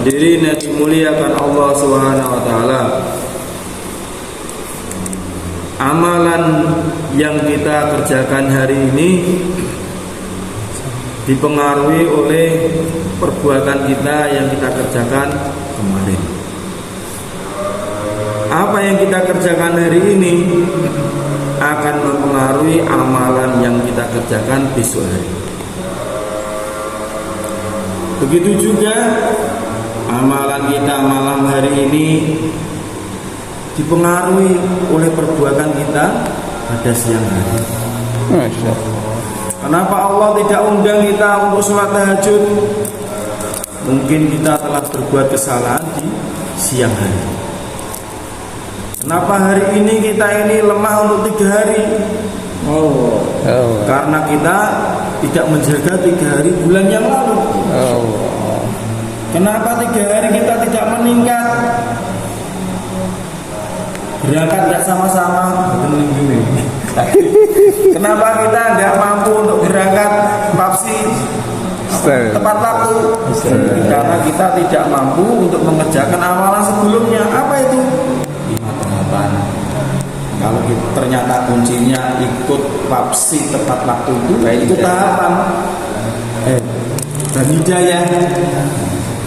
Hadirin yang dimuliakan Allah Subhanahu wa taala. Amalan yang kita kerjakan hari ini dipengaruhi oleh perbuatan kita yang kita kerjakan kemarin. Apa yang kita kerjakan hari ini akan mempengaruhi amalan yang kita kerjakan besok hari. Begitu juga amalan kita malam hari ini dipengaruhi oleh perbuatan kita pada siang hari. Masya Allah. Kenapa Allah tidak undang kita untuk sholat tahajud? Mungkin kita telah berbuat kesalahan di siang hari. Kenapa hari ini kita ini lemah untuk 3 hari? Karena kita tidak menjaga 3 hari bulan yang lalu. Kenapa 3 hari kita tidak meningkat? Berangkat tidak sama-sama. Kenapa kita tidak mampu untuk berangkat papsi tepat waktu? Karena kita tidak mampu untuk mengerjakan amalan sebelumnya. Apa itu? 5 tahapan. Kalau ternyata kuncinya ikut papsi tepat waktu itu tahapan. Dan hidayah.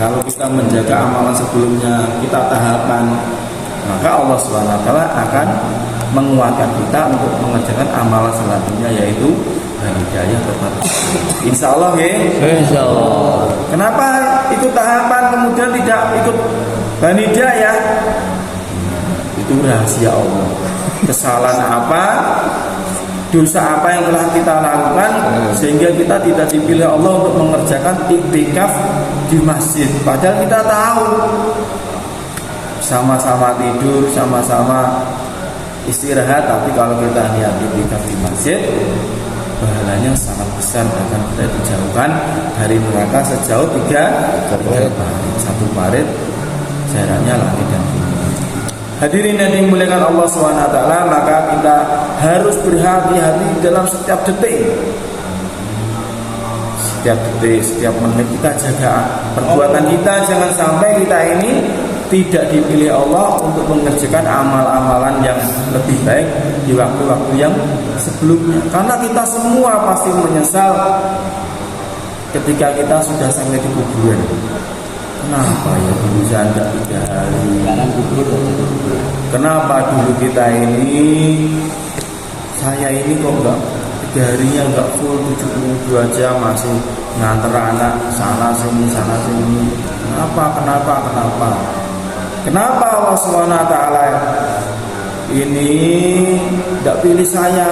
Kalau kita menjaga amalan sebelumnya, kita tahapan, maka Allah SWT akan menguatkan kita untuk mengerjakan amalan selanjutnya, yaitu hidayah tepat. Insya Allah ya. Insya Allah. Kenapa ikut tahapan kemudian tidak ikut hidayah? Itu rahasia Allah. Kesalahan apa, dosa apa yang telah kita lakukan sehingga kita tidak dipilih Allah untuk mengerjakan iktikaf di masjid. Padahal kita tahu sama-sama tidur, sama-sama istirahat, tapi kalau kita niat iktikaf di masjid, pahalanya sangat besar, bahkan kita dijauhkan dari neraka sejauh 3 parit. 1 parit jaraknya langit dan bumi. Hadirin yang dimuliakan Allah SWT, maka kita harus berhati-hati dalam setiap detik. Setiap detik, setiap menit kita jaga perbuatan kita. Jangan sampai kita ini tidak dipilih Allah untuk mengerjakan amal-amalan yang lebih baik di waktu-waktu yang sebelumnya. Karena kita semua pasti menyesal ketika kita sudah sampai di kuburan. Kenapa ya dulu saya tidak 3 hari? Kenapa dulu kita ini, saya ini kok enggak 3 harinya enggak full 72 jam masih nganter anak sana sini. Kenapa Allah SWT ini tidak pilih saya?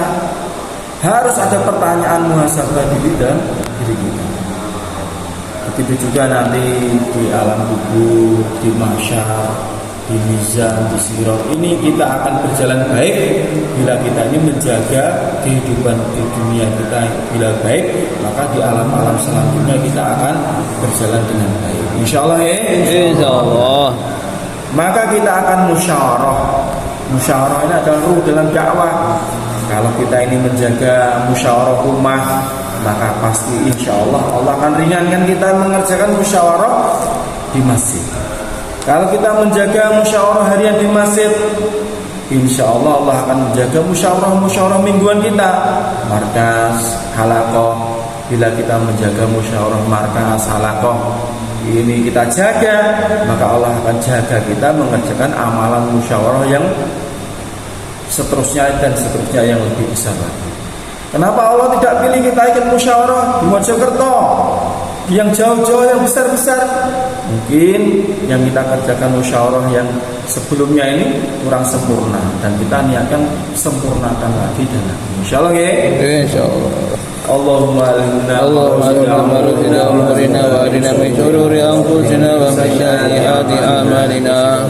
Harus ada pertanyaan muhasabah diri dan diri kita. Begitu juga nanti di alam kubur, di mahsyar, di mizan, di sirat. Ini kita akan berjalan baik bila kita ini menjaga kehidupan di dunia kita bila baik, maka di alam-alam selanjutnya kita akan berjalan dengan baik. Insya Allah ya. Insya Allah. Maka kita akan musyawarah. Musyawarah ini adalah ruh dalam dakwah. Kalau kita ini menjaga musyawarah rumah, maka pasti insya Allah Allah akan ringankan kita mengerjakan musyawarah di masjid. Kalau kita menjaga musyawarah harian di masjid, insya Allah Allah akan menjaga musyawarah mingguan kita, markas, halaqah. Bila kita menjaga musyawarah markas, halaqah ini kita jaga, maka Allah akan jaga kita mengerjakan amalan musyawarah yang seterusnya yang lebih besar lagi. Kenapa Allah tidak pilih kita ikut musyawarah di Mojokerto, yang jauh-jauh, yang besar-besar? Mungkin yang kita kerjakan musyawarah yang sebelumnya ini kurang sempurna, dan kita niatkan sempurnakan lagi dan lagi. Insya Allah ya. Insya Allah. Allahumma alhamdulillah. Allahumma arina umurina wa arina min syururi anfusina wa min sayyiati a'malina.